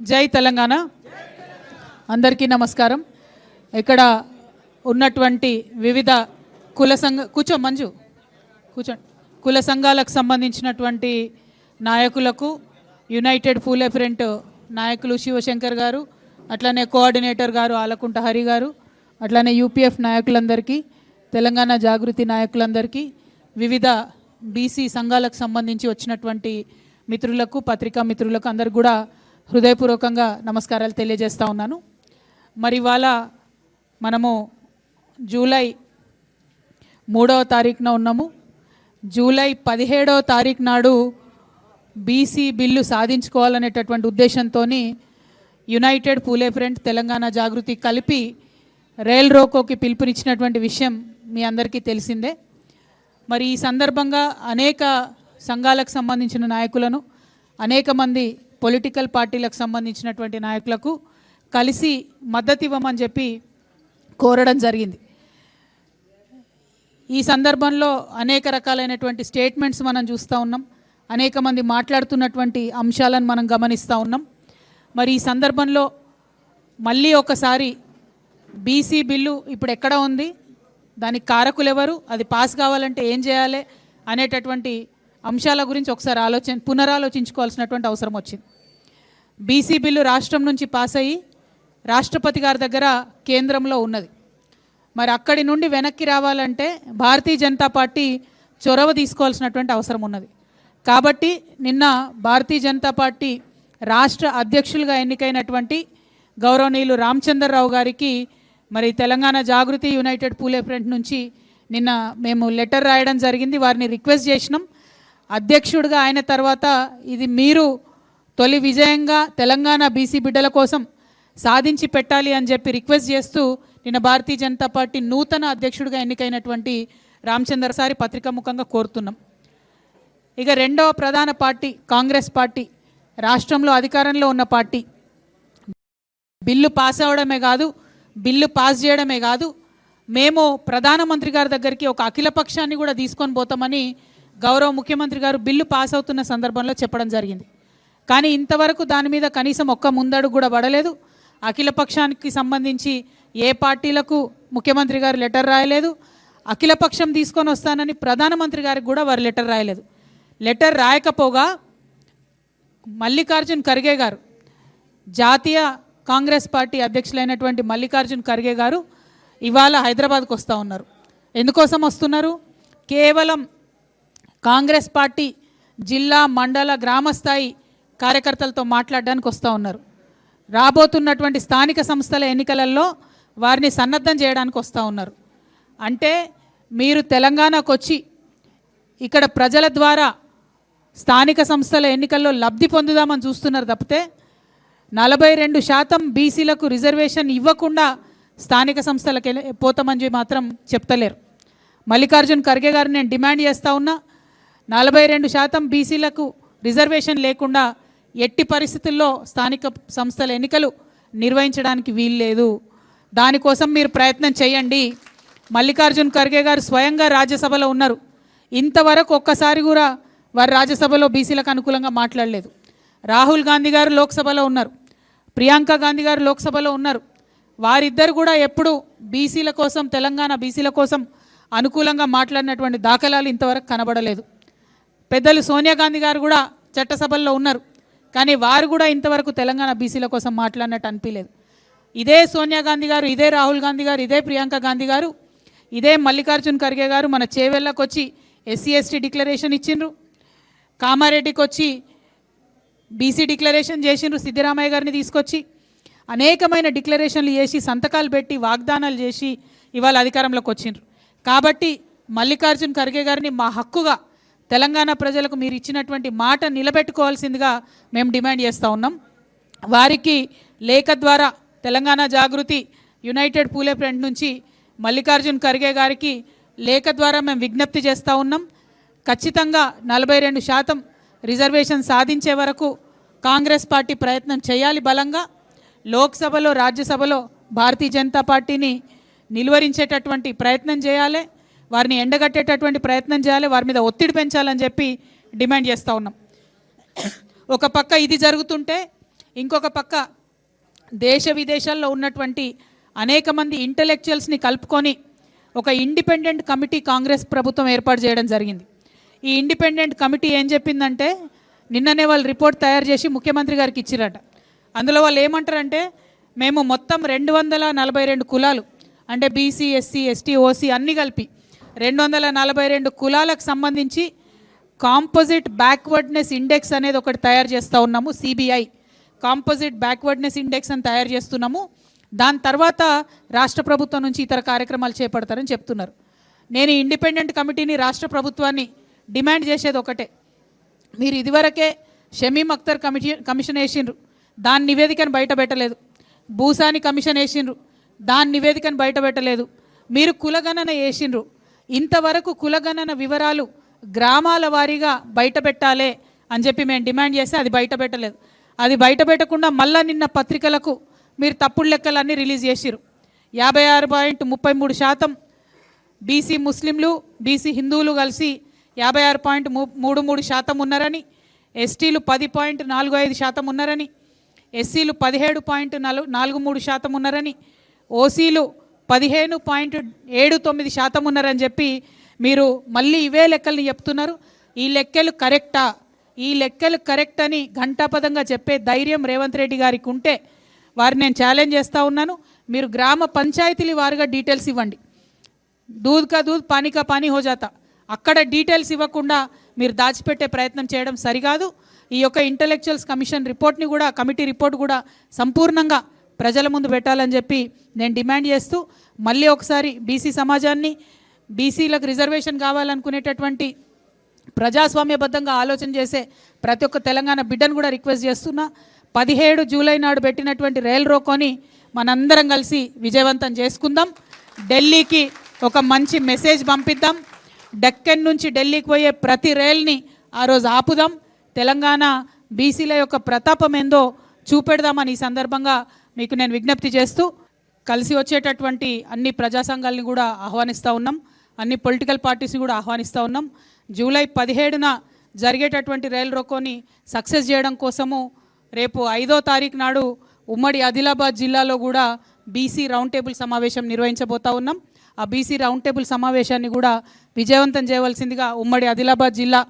జై తెలంగాణ. అందరికీ నమస్కారం. ఇక్కడ ఉన్నటువంటి వివిధ కుల సంఘాలకు సంబంధించినటువంటి నాయకులకు, యునైటెడ్ పూలే ఫ్రంట్ నాయకులు శివశంకర్ గారు, అట్లనే కోఆర్డినేటర్ గారు ఆలకుంట హరి గారు, అట్లనే యూపీఎఫ్ నాయకులందరికీ, తెలంగాణ జాగృతి నాయకులందరికీ, వివిధ బీసీ సంఘాలకు సంబంధించి వచ్చినటువంటి మిత్రులకు, పత్రికా మిత్రులకు అందరికి కూడా హృదయపూర్వకంగా నమస్కారాలు తెలియజేస్తూ ఉన్నాను. మరి ఇవాళ మనము జూలై 3వ తారీఖున ఉన్నాము. జూలై 17వ తారీఖు నాడు బీసీ బిల్లు సాధించుకోవాలనేటటువంటి ఉద్దేశంతో యునైటెడ్ పూలే ఫ్రంట్, తెలంగాణ జాగృతి కలిపి రైల్ రోకోకి పిలుపునిచ్చినటువంటి విషయం మీ అందరికీ తెలిసిందే. మరి ఈ సందర్భంగా అనేక సంఘాలకు సంబంధించిన నాయకులను, అనేక మంది పొలిటికల్ పార్టీలకు సంబంధించినటువంటి నాయకులకు కలిసి మద్దతు ఇవ్వమని చెప్పి కోరడం జరిగింది. ఈ సందర్భంలో అనేక రకాలైనటువంటి స్టేట్మెంట్స్ మనం చూస్తూ ఉన్నాం, అనేక మంది మాట్లాడుతున్నటువంటి అంశాలను మనం గమనిస్తూ ఉన్నాం. మరి ఈ సందర్భంలో మళ్ళీ ఒకసారి బీసీ బిల్లు ఇప్పుడు ఎక్కడ ఉంది, దానికి కారకులు ఎవరు, అది పాస్ కావాలంటే ఏం చేయాలి అనేటటువంటి అంశాల గురించి ఒకసారి పునరాలోచించుకోవాల్సినటువంటి అవసరం వచ్చింది. బీసీ బిల్లు రాష్ట్రం నుంచి పాస్ అయ్యి రాష్ట్రపతి గారి దగ్గర కేంద్రంలో ఉన్నది. మరి అక్కడి నుండి వెనక్కి రావాలంటే భారతీయ జనతా పార్టీ చొరవ తీసుకోవాల్సినటువంటి అవసరం ఉన్నది. కాబట్టి నిన్న భారతీయ జనతా పార్టీ రాష్ట్ర అధ్యక్షులుగా ఎన్నికైనటువంటి గౌరవనీయులు రామచంద్రరావు గారికి మరి తెలంగాణ జాగృతి, యునైటెడ్ పూలే ఫ్రంట్ నుంచి నిన్న మేము లెటర్ రాయడం జరిగింది. వారిని రిక్వెస్ట్ చేసినాం, అధ్యక్షుడిగా ఆయన తర్వాత ఇది మీరు తొలి విజయంగా తెలంగాణ బీసీ బిడ్డల కోసం సాధించి పెట్టాలి అని చెప్పి రిక్వెస్ట్ చేస్తూ నిన్న భారతీయ జనతా పార్టీ నూతన అధ్యక్షుడిగా ఎన్నికైనటువంటి రామచంద్ర సారి పత్రికాముఖంగా కోరుతున్నాం. ఇక రెండవ ప్రధాన పార్టీ కాంగ్రెస్ పార్టీ, రాష్ట్రంలో అధికారంలో ఉన్న పార్టీ, బిల్లు పాస్ అవ్వడమే కాదు, బిల్లు పాస్ చేయడమే కాదు, మేము ప్రధానమంత్రి గారి దగ్గరికి ఒక అఖిలపక్షాన్ని కూడా తీసుకొని పోతామని గౌరవ ముఖ్యమంత్రి గారు బిల్లు పాస్ అవుతున్న సందర్భంలో చెప్పడం జరిగింది. కానీ ఇంతవరకు దాని మీద కనీసం ఒక్క ముందడుగు కూడా పడలేదు. అఖిలపక్షానికి సంబంధించి ఏ పార్టీలకు ముఖ్యమంత్రి గారు లెటర్ రాయలేదు. అఖిలపక్షం తీసుకొని వస్తానని ప్రధానమంత్రి గారికి కూడా వారు లెటర్ రాయలేదు. లెటర్ రాయకపోగా మల్లికార్జున్ ఖర్గే గారు, జాతీయ కాంగ్రెస్ పార్టీ అధ్యక్షులైనటువంటి మల్లికార్జున్ ఖర్గే గారు ఇవాళ హైదరాబాద్కు వస్తూ ఉన్నారు. ఎందుకోసం వస్తున్నారు? కేవలం కాంగ్రెస్ పార్టీ జిల్లా, మండల, గ్రామ స్థాయి కార్యకర్తలతో మాట్లాడడానికి వస్తూ ఉన్నారు. రాబోతున్నటువంటి స్థానిక సంస్థల ఎన్నికలలో వారిని సన్నద్ధం చేయడానికి వస్తూ ఉన్నారు. అంటే మీరు తెలంగాణకు వచ్చి ఇక్కడ ప్రజల ద్వారా స్థానిక సంస్థల ఎన్నికల్లో లబ్ధి పొందుదామని చూస్తున్నారు తప్పితే 42% బీసీలకు రిజర్వేషన్ ఇవ్వకుండా స్థానిక సంస్థలకు పోతామని మాత్రం చెప్తలేరు. మల్లికార్జున్ ఖర్గే గారు నేను డిమాండ్ చేస్తూ ఉన్నా, 42% బీసీలకు రిజర్వేషన్ లేకుండా ఎట్టి పరిస్థితుల్లో స్థానిక సంస్థల ఎన్నికలు నిర్వహించడానికి వీల్లేదు. దానికోసం మీరు ప్రయత్నం చేయండి. మల్లికార్జున్ ఖర్గే గారు స్వయంగా రాజ్యసభలో ఉన్నారు. ఇంతవరకు ఒక్కసారి కూడా వారు రాజ్యసభలో బీసీలకు అనుకూలంగా మాట్లాడలేదు. రాహుల్ గాంధీ గారు లోక్సభలో ఉన్నారు, ప్రియాంక గాంధీ గారు లోక్సభలో ఉన్నారు. వారిద్దరు కూడా ఎప్పుడు బీసీల కోసం, తెలంగాణ బీసీల కోసం అనుకూలంగా మాట్లాడినటువంటి దాఖలాలు ఇంతవరకు కనబడలేదు. పెద్దలు సోనియా గాంధీ గారు కూడా చట్టసభల్లో ఉన్నారు, కానీ వారు కూడా ఇంతవరకు తెలంగాణ బీసీల కోసం మాట్లాడినట్టు అనిపించలేదు. ఇదే సోనియా గాంధీ గారు, ఇదే రాహుల్ గాంధీ గారు, ఇదే ప్రియాంక గాంధీ గారు, ఇదే మల్లికార్జున్ ఖర్గే గారు మన చేవెళ్ళకు వచ్చి ఎస్సీ ఎస్టీ డిక్లరేషన్ ఇచ్చిండ్రు, కామారెడ్డికి వచ్చి బీసీ డిక్లరేషన్ చేసిండ్రు, సిద్దిరామయ్య గారిని తీసుకొచ్చి అనేకమైన డిక్లరేషన్లు చేసి సంతకాలు పెట్టి వాగ్దానాలు చేసి ఇవాళ అధికారంలోకి వచ్చిండ్రు. కాబట్టి మల్లికార్జున్ ఖర్గే గారిని మా హక్కుగా తెలంగాణ ప్రజలకు మీరు ఇచ్చినటువంటి మాట నిలబెట్టుకోవాల్సిందిగా మేము డిమాండ్ చేస్తూ ఉన్నాం. వారికి లేఖ ద్వారా తెలంగాణ జాగృతి, యునైటెడ్ పూలే ఫ్రంట్ నుంచి మల్లికార్జున్ ఖర్గే గారికి లేఖ ద్వారా మేము విజ్ఞప్తి చేస్తూ ఉన్నాం. ఖచ్చితంగా 42% రిజర్వేషన్ సాధించే వరకు కాంగ్రెస్ పార్టీ ప్రయత్నం చేయాలి. బలంగా లోక్సభలో, రాజ్యసభలో భారతీయ జనతా పార్టీని నిలువరించేటటువంటి ప్రయత్నం చేయాలి. వారిని ఎండగట్టేటటువంటి ప్రయత్నం చేయాలి, వారి మీద ఒత్తిడి పెంచాలని చెప్పి డిమాండ్ చేస్తూ ఉన్నాం. ఒక పక్క ఇది జరుగుతుంటే ఇంకొక పక్క దేశ విదేశాల్లో ఉన్నటువంటి అనేక మంది ఇంటెలెక్చువల్స్ని కలుపుకొని ఒక ఇండిపెండెంట్ కమిటీ కాంగ్రెస్ ప్రభుత్వం ఏర్పాటు చేయడం జరిగింది. ఈ ఇండిపెండెంట్ కమిటీ ఏం చెప్పిందంటే, నిన్ననే వాళ్ళు రిపోర్ట్ తయారు చేసి ముఖ్యమంత్రి గారికి ఇచ్చిరట. అందులో వాళ్ళు ఏమంటారంటే, మేము మొత్తం 242 కులాలు అంటే బీసీ, ఎస్సీ, ఎస్టీ, ఓసీ అన్నీ కలిపి 242 కులాలకు సంబంధించి కాంపోజిట్ బ్యాక్వర్డ్నెస్ ఇండెక్స్ అనేది ఒకటి తయారు చేస్తూ ఉన్నాము. సిబిఐ కాంపోజిట్ బ్యాక్వర్డ్నెస్ ఇండెక్స్ అని తయారు చేస్తున్నాము. దాని తర్వాత రాష్ట్ర ప్రభుత్వం నుంచి ఇతర కార్యక్రమాలు చేపడతారని చెప్తున్నారు. నేను ఇండిపెండెంట్ కమిటీని రాష్ట్ర ప్రభుత్వాన్ని డిమాండ్ చేసేది ఒకటే, మీరు ఇదివరకే షమీమ్ అఖ్తర్ కమిషన్ వేసిండ్రు, దాని నివేదికను బయట పెట్టలేదు. భూసాని కమిషన్ వేసిండ్రు, దాని నివేదికను బయట పెట్టలేదు. మీరు కులగణన వేసిండ్రు, ఇంతవరకు కులగణన వివరాలు గ్రామాల వారీగా బయట పెట్టాలి అని చెప్పి మేము డిమాండ్ చేస్తే అది బయట పెట్టలేదు. అది బయట పెట్టకుండా మళ్ళా నిన్న పత్రికలకు మీరు తప్పుడు లెక్కలన్నీ రిలీజ్ చేసిరు. 56.33% బీసీ ముస్లింలు, బీసీ హిందువులు కలిసి 56.33% ఉన్నారని, ఎస్టీలు 10.45% ఉన్నారని, ఎస్సీలు 17.43% ఉన్నారని, ఓసీలు 15.79% ఉన్నారని చెప్పి మీరు మళ్ళీ ఇవే లెక్కల్ని చెప్తున్నారు. ఈ లెక్కలు కరెక్టా? ఈ లెక్కలు కరెక్ట్ అని ఘంటాపదంగా చెప్పే ధైర్యం రేవంత్ రెడ్డి గారికి ఉంటే వారిని నేను ఛాలెంజ్ చేస్తూ ఉన్నాను. మీరు గ్రామ పంచాయతీల వారుగా డీటెయిల్స్ ఇవ్వండి. దూద్ కా దూద్ పానీ కా పానీ హో జాతా. అక్కడ డీటెయిల్స్ ఇవ్వకుండా మీరు దాచిపెట్టే ప్రయత్నం చేయడం సరికాదు. ఈ యొక్క ఇంటెలెక్చువల్స్ కమిషన్ రిపోర్ట్ని కూడా, కమిటీ రిపోర్ట్ కూడా సంపూర్ణంగా ప్రజల ముందు పెట్టాలని చెప్పి నేను డిమాండ్ చేస్తూ, మళ్ళీ ఒకసారి బీసీ సమాజాన్ని, బీసీలకు రిజర్వేషన్ కావాలనుకునేటటువంటి ప్రజాస్వామ్యబద్ధంగా ఆలోచన చేసే ప్రతి ఒక్క తెలంగాణ బిడ్డను కూడా రిక్వెస్ట్ చేస్తున్నా, 17 జూలై నాడు పెట్టినటువంటి రైల్ రోకోని మనందరం కలిసి విజయవంతం చేసుకుందాం. ఢిల్లీకి ఒక మంచి మెసేజ్ పంపిద్దాం. డెక్కన్ నుంచి ఢిల్లీకి పోయే ప్రతి రైల్ని ఆ రోజు ఆపుదాం. తెలంగాణ బీసీల యొక్క ప్రతాపం ఏందో చూపెడదామని ఈ సందర్భంగా మీకు నేను విజ్ఞప్తి చేస్తూ, కలిసి వచ్చేటటువంటి అన్ని ప్రజా సంఘాలని కూడా ఆహ్వానిస్తూ ఉన్నాం, అన్ని పొలిటికల్ పార్టీస్ని కూడా ఆహ్వానిస్తూ ఉన్నాం. జూలై 17న జరిగేటటువంటి రైలు రోకోని సక్సెస్ చేయడం కోసము రేపు 5వ తారీఖు నాడు ఉమ్మడి ఆదిలాబాద్ జిల్లాలో కూడా బీసీ రౌండ్ టేబుల్ సమావేశం నిర్వహించబోతా ఉన్నాం. ఆ బీసీ రౌండ్ టేబుల్ సమావేశాన్ని కూడా విజయవంతం చేయవలసిందిగా ఉమ్మడి ఆదిలాబాద్ జిల్లా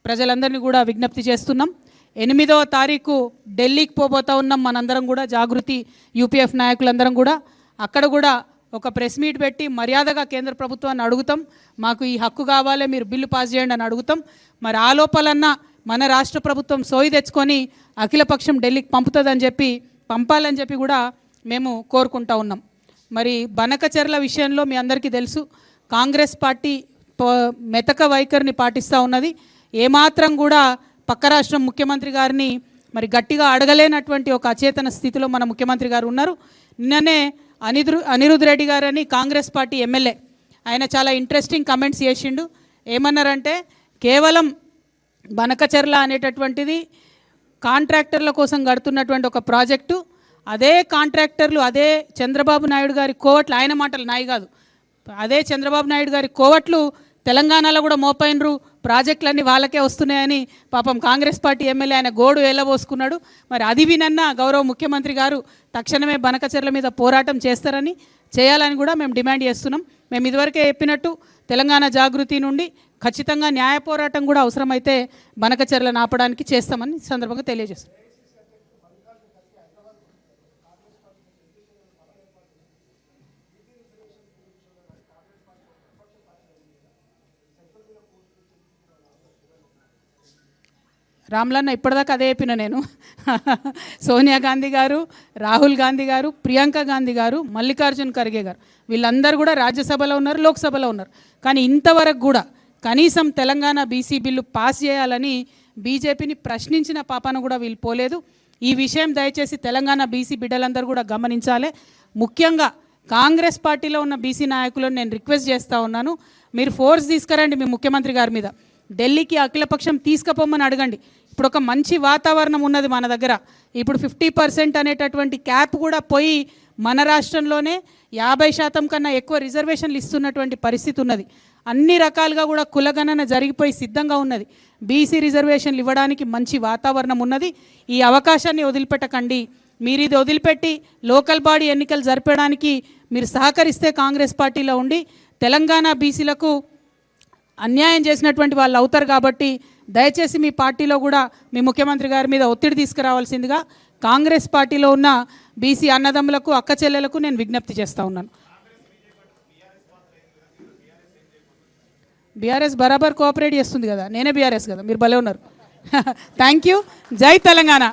ప్రజలందరినీ కూడా విజ్ఞప్తి చేస్తున్నాం. 8వ తారీఖు ఢిల్లీకి పోబోతా ఉన్నాం మనందరం కూడా, జాగృతి యూపీఎఫ్ నాయకులందరం కూడా. అక్కడ కూడా ఒక ప్రెస్ మీట్ పెట్టి మర్యాదగా కేంద్ర ప్రభుత్వాన్ని అడుగుతాం, మాకు ఈ హక్కు కావాలి, మీరు బిల్లు పాస్ చేయండి అని అడుగుతాం. మరి ఆ లోపలన్నా మన రాష్ట్ర ప్రభుత్వం సోయి తెచ్చుకొని అఖిలపక్షం ఢిల్లీకి పంపుతుందని చెప్పి, పంపాలని చెప్పి కూడా మేము కోరుకుంటా ఉన్నాం. మరి బనకచెర్ల విషయంలో మీ అందరికీ తెలుసు, కాంగ్రెస్ పార్టీ మెతక వైఖరిని పాటిస్తూ ఉన్నది. ఏమాత్రం కూడా పక్క రాష్ట్రం ముఖ్యమంత్రి గారిని మరి గట్టిగా అడగలేనటువంటి ఒక అచేతన స్థితిలో మన ముఖ్యమంత్రి గారు ఉన్నారు. నిన్ననే అనిరుద్ రెడ్డి గారని కాంగ్రెస్ పార్టీ ఎమ్మెల్యే, ఆయన చాలా ఇంట్రెస్టింగ్ కమెంట్స్ చేసిండు. ఏమన్నారంటే, కేవలం బనకచెర్ల అనేటటువంటిది కాంట్రాక్టర్ల కోసం కడుతున్నటువంటి ఒక ప్రాజెక్టు, అదే కాంట్రాక్టర్లు, అదే చంద్రబాబు నాయుడు గారి కోవట్లు, ఆయన మాటలు నాయి కాదు, అదే చంద్రబాబు నాయుడు గారి కోవట్లు తెలంగాణలో కూడా మోపైనరు, ప్రాజెక్టులన్నీ వాళ్ళకే వస్తున్నాయని పాపం కాంగ్రెస్ పార్టీ ఎమ్మెల్యే ఆయన గోడు ఎల్లబోసుకున్నాడు. మరి అది వినన్న గౌరవ ముఖ్యమంత్రి గారు తక్షణమే బనకచెర్ల మీద పోరాటం చేయాలని కూడా మేము డిమాండ్ చేస్తున్నాం. మేము ఇదివరకే చెప్పినట్టు తెలంగాణ జాగృతి నుండి ఖచ్చితంగా న్యాయ పోరాటం కూడా అవసరమైతే బనకచెర్లను ఆపడానికి చేస్తామని సందర్భంగా తెలియజేస్తున్నాం. రామ్లన్న ఇప్పటిదాకా అదే చెప్పిన నేను. సోనియా గాంధీ గారు, రాహుల్ గాంధీ గారు, ప్రియాంక గాంధీ గారు, మల్లికార్జున్ ఖర్గే గారు వీళ్ళందరూ కూడా రాజ్యసభలో ఉన్నారు, లోక్సభలో ఉన్నారు. కానీ ఇంతవరకు కూడా కనీసం తెలంగాణ బీసీ బిల్లు పాస్ చేయాలని బీజేపీని ప్రశ్నించిన పాపాన కూడా వీళ్ళు పోలేదు. ఈ విషయం దయచేసి తెలంగాణ బీసీ బిడ్డలందరూ కూడా గమనించాలి. ముఖ్యంగా కాంగ్రెస్ పార్టీలో ఉన్న బీసీ నాయకులను నేను రిక్వెస్ట్ చేస్తూ ఉన్నాను, మీరు ఫోర్స్ తీసుకురండి మీ ముఖ్యమంత్రి గారి మీద, ఢిల్లీకి అఖిలపక్షం తీసుకుపోమని అడగండి. ఇప్పుడు ఒక మంచి వాతావరణం ఉన్నది మన దగ్గర. ఇప్పుడు 50% అనేటటువంటి క్యాప్ కూడా పోయి మన రాష్ట్రంలోనే 50% కన్నా ఎక్కువ రిజర్వేషన్లు ఇస్తున్నటువంటి పరిస్థితి ఉన్నది. అన్ని రకాలుగా కూడా కులగణన జరిగిపోయి సిద్ధంగా ఉన్నది. బీసీ రిజర్వేషన్లు ఇవ్వడానికి మంచి వాతావరణం ఉన్నది. ఈ అవకాశాన్ని వదిలిపెట్టకండి. మీరు ఇది వదిలిపెట్టి లోకల్ బాడీ ఎన్నికలు జరపడానికి మీరు సహకరిస్తే కాంగ్రెస్ పార్టీలో ఉండి తెలంగాణ బీసీలకు అన్యాయం చేసినటువంటి వాళ్ళు అవుతారు. కాబట్టి దయచేసి మీ పార్టీలో కూడా మీ ముఖ్యమంత్రి గారి మీద ఒత్తిడి తీసుకురావాల్సిందిగా కాంగ్రెస్ పార్టీలో ఉన్న బీసీ అన్నదమ్ములకు అక్క చెల్లెలకు నేను విజ్ఞప్తి చేస్తూ ఉన్నాను. బీఆర్ఎస్ బరాబర్ కోఆపరేట్ చేస్తుంది కదా, నేనే బీఆర్ఎస్ కదా, మీరు భలే ఉన్నారు. Thank you. జై తెలంగాణ.